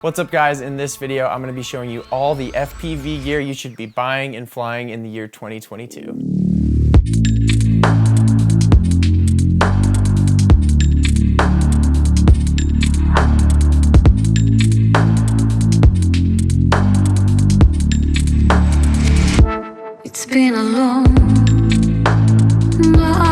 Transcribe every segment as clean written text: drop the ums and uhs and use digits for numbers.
What's up guys, in this video I'm going to be showing you all the FPV gear you should be buying and flying in the year 2022. It's been a long night.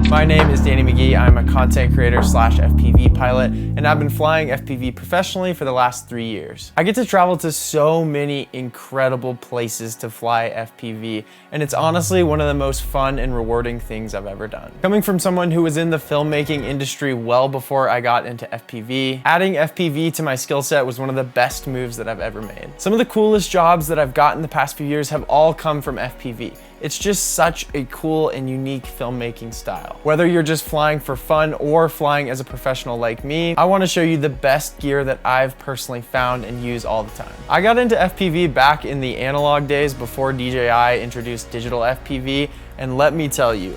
My name is Danny McGee. I'm a content creator / FPV pilot, and I've been flying FPV professionally for the last 3 years. I get to travel to so many incredible places to fly FPV, and it's honestly one of the most fun and rewarding things I've ever done. Coming from someone who was in the filmmaking industry well before I got into FPV, adding FPV to my skill set was one of the best moves that I've ever made. Some of the coolest jobs that I've gotten the past few years have all come from FPV. It's just such a cool and unique filmmaking style. Whether you're just flying for fun or flying as a professional like me, I want to show you the best gear that I've personally found and use all the time. I got into FPV back in the analog days before DJI introduced digital FPV, and let me tell you,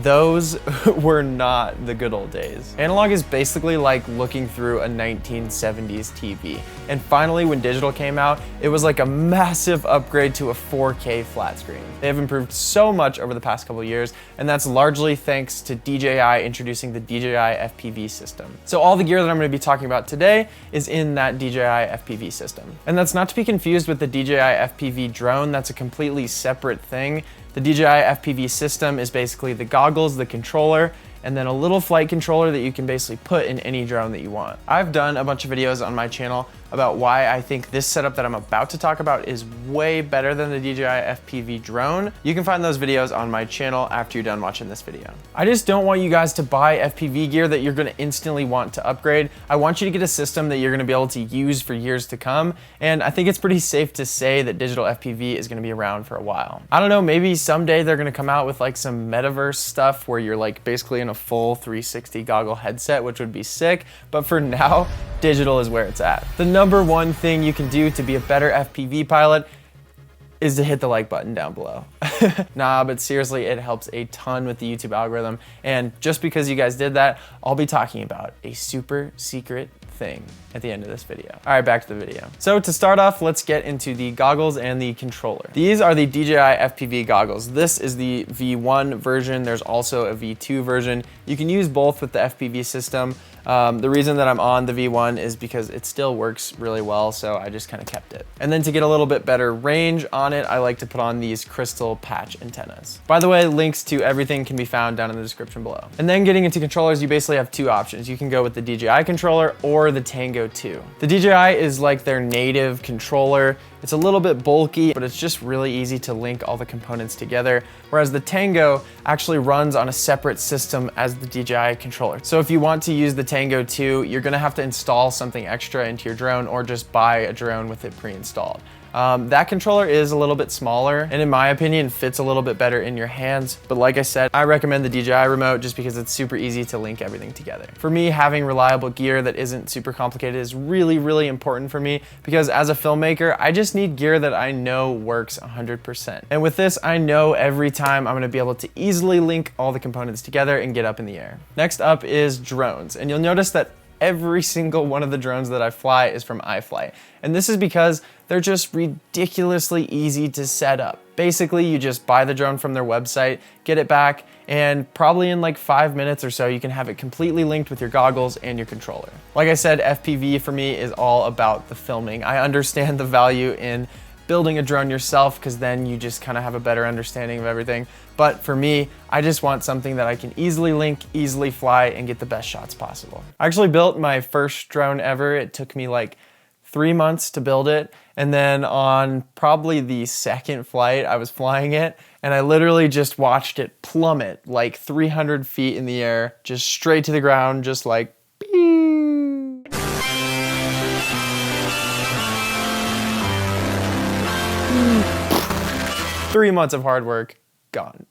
those were not the good old days. Analog is basically like looking through a 1970s TV. And finally, when digital came out, it was like a massive upgrade to a 4K flat screen. They have improved so much over the past couple of years, and that's largely thanks to DJI introducing the DJI FPV system. So all the gear that I'm going to be talking about today is in that DJI FPV system. And that's not to be confused with the DJI FPV drone. That's a completely separate thing. The DJI FPV system is basically the goggles, the controller, and then a little flight controller that you can basically put in any drone that you want. I've done a bunch of videos on my channel about why I think this setup that I'm about to talk about is way better than the DJI FPV drone. You can find those videos on my channel after you're done watching this video. I just don't want you guys to buy FPV gear that you're gonna instantly want to upgrade. I want you to get a system that you're gonna be able to use for years to come, and I think it's pretty safe to say that digital FPV is gonna be around for a while. I don't know, maybe someday they're gonna come out with like some metaverse stuff where you're like basically in a full 360 goggle headset, which would be sick, but for now, digital is where it's at. The number one thing you can do to be a better FPV pilot is to hit the like button down below. Nah, but seriously, it helps a ton with the YouTube algorithm. And just because you guys did that, I'll be talking about a super secret thing at the end of this video. All right, back to the video. So to start off, let's get into the goggles and the controller. These are the DJI FPV goggles. This is the V1 version. There's also a V2 version. You can use both with the FPV system. The reason that I'm on the V1 is because it still works really well, so I just kind of kept it. And then to get a little bit better range on it, I like to put on these crystal patch antennas. By the way, links to everything can be found down in the description below. And then getting into controllers, you basically have two options. You can go with the DJI controller or the Tango 2. The DJI is like their native controller. It's a little bit bulky, but it's just really easy to link all the components together, whereas the Tango actually runs on a separate system as the DJI controller. So if you want to use the Tango 2, you're gonna have to install something extra into your drone or just buy a drone with it pre-installed. That controller is a little bit smaller and in my opinion fits a little bit better in your hands, but like I said, I recommend the DJI remote just because it's super easy to link everything together. For me, having reliable gear that isn't super complicated is really important for me because as a filmmaker, I just need gear that I know works 100%. And with this, I know every time I'm gonna be able to easily link all the components together and get up in the air. Next up is drones, and you'll notice that every single one of the drones that I fly is from iFlight. And this is because they're just ridiculously easy to set up. Basically, you just buy the drone from their website, get it back, and probably in like 5 minutes or so, you can have it completely linked with your goggles and your controller. Like I said, FPV for me is all about the filming. I understand the value in building a drone yourself because then you just kind of have a better understanding of everything. But for me, I just want something that I can easily link, easily fly, and get the best shots possible. I actually built my first drone ever. It took me like 3 months to build it. And then on probably the second flight, I was flying it and I literally just watched it plummet like 300 feet in the air, just straight to the ground, just like, beep. 3 months of hard work gone.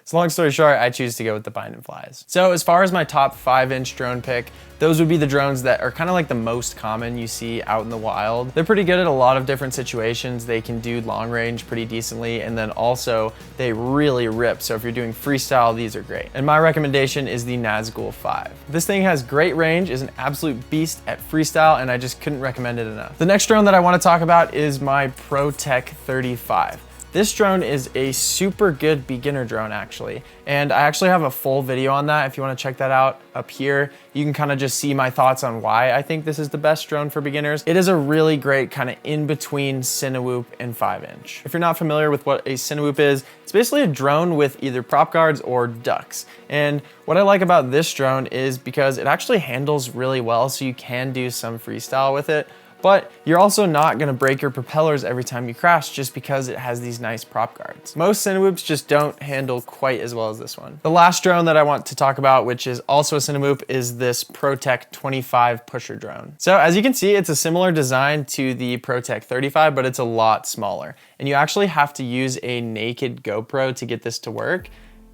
So long story short, I choose to go with the bind and flies. So as far as my top 5-inch drone pick, those would be the drones that are kind of like the most common you see out in the wild. They're pretty good at a lot of different situations. They can do long range pretty decently, and then also they really rip. So if you're doing freestyle, these are great. And my recommendation is the NAZGUL 5. This thing has great range, is an absolute beast at freestyle, and I just couldn't recommend it enough. The next drone that I want to talk about is my PROTEK 35. This drone is a super good beginner drone actually, and I actually have a full video on that. If you want to check that out up here, you can kind of just see my thoughts on why I think this is the best drone for beginners. It is a really great kind of in between Cinewhoop and 5-inch. If you're not familiar with what a Cinewhoop is, it's basically a drone with either prop guards or ducks. And what I like about this drone is because it actually handles really well, so you can do some freestyle with it. But you're also not gonna break your propellers every time you crash just because it has these nice prop guards. Most Cinewhoops just don't handle quite as well as this one. The last drone that I want to talk about, which is also a Cinewhoop, is this PROTEK 25 pusher drone. So as you can see, it's a similar design to the PROTEK 35, but it's a lot smaller. And you actually have to use a naked GoPro to get this to work.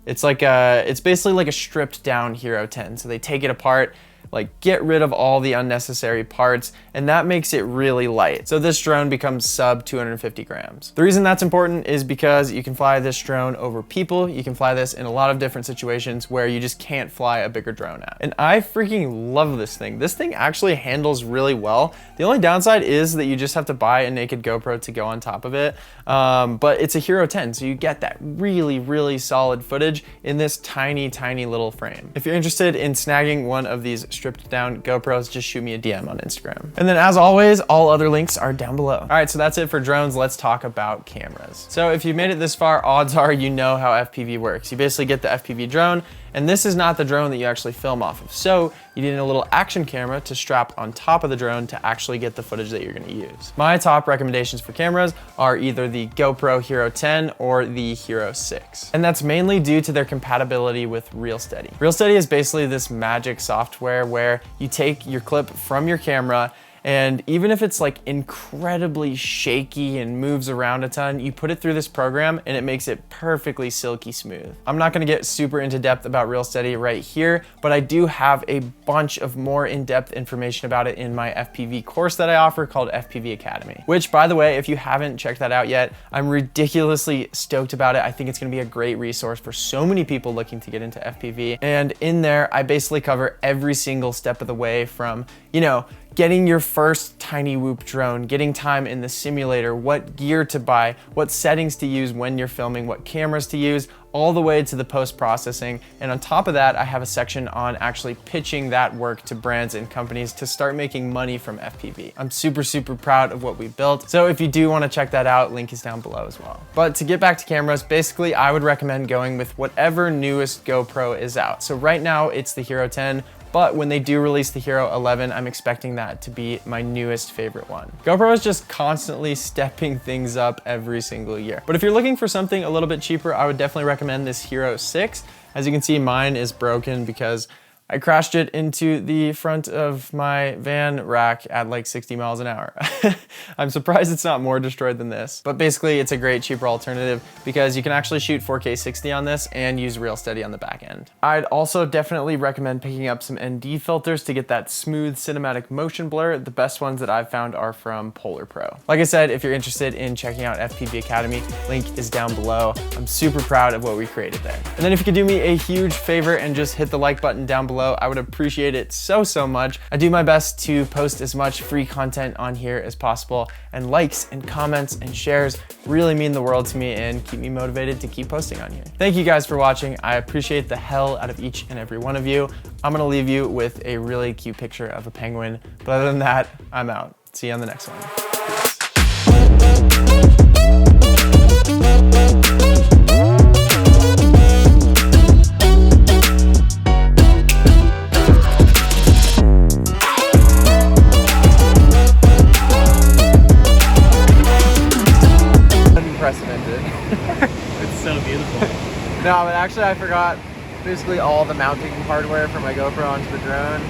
It's basically like a stripped down Hero 10. So they take it apart, like get rid of all the unnecessary parts, and that makes it really light. So this drone becomes sub 250 grams. The reason that's important is because you can fly this drone over people. You can fly this in a lot of different situations where you just can't fly a bigger drone at. And I freaking love this thing. This thing actually handles really well. The only downside is that you just have to buy a naked GoPro to go on top of it. But it's a Hero 10, so you get that really, really solid footage in this tiny, tiny little frame. If you're interested in snagging one of these stripped down GoPros, just shoot me a DM on Instagram. And then as always, all other links are down below. All right, so that's it for drones. Let's talk about cameras. So if you've made it this far, odds are you know how FPV works. You basically get the FPV drone, and this is not the drone that you actually film off of. So you need a little action camera to strap on top of the drone to actually get the footage that you're gonna use. My top recommendations for cameras are either the GoPro Hero 10 or the Hero 6. And that's mainly due to their compatibility with RealSteady. RealSteady is basically this magic software where you take your clip from your camera, and even if it's like incredibly shaky and moves around a ton, you put it through this program and it makes it perfectly silky smooth. I'm not gonna get super into depth about RealSteady right here, but I do have a bunch of more in-depth information about it in my FPV course that I offer called FPV Academy. Which, by the way, if you haven't checked that out yet, I'm ridiculously stoked about it. I think it's gonna be a great resource for so many people looking to get into FPV. And in there, I basically cover every single step of the way from, you know, getting your first tiny whoop drone, getting time in the simulator, what gear to buy, what settings to use when you're filming, what cameras to use, all the way to the post-processing. And on top of that, I have a section on actually pitching that work to brands and companies to start making money from FPV. I'm super, super proud of what we built. So if you do want to check that out, link is down below as well. But to get back to cameras, basically I would recommend going with whatever newest GoPro is out. So right now it's the Hero 10, but when they do release the Hero 11, I'm expecting that to be my newest favorite one. GoPro is just constantly stepping things up every single year. But if you're looking for something a little bit cheaper, I would definitely recommend this Hero 6. As you can see, mine is broken because I crashed it into the front of my van rack at like 60 miles an hour. I'm surprised it's not more destroyed than this. But basically, it's a great cheaper alternative because you can actually shoot 4K 60 on this and use RealSteady on the back end. I'd also definitely recommend picking up some ND filters to get that smooth cinematic motion blur. The best ones that I've found are from Polar Pro. Like I said, if you're interested in checking out FPV Academy, link is down below. I'm super proud of what we created there. And then if you could do me a huge favor and just hit the like button down below, I would appreciate it so, so much. I do my best to post as much free content on here as possible, and likes and comments and shares really mean the world to me and keep me motivated to keep posting on here. Thank you guys for watching. I appreciate the hell out of each and every one of you. I'm gonna leave you with a really cute picture of a penguin, but other than that, I'm out. See you on the next one. It's so beautiful. No, but actually I forgot basically all the mounting hardware for my GoPro onto the drone.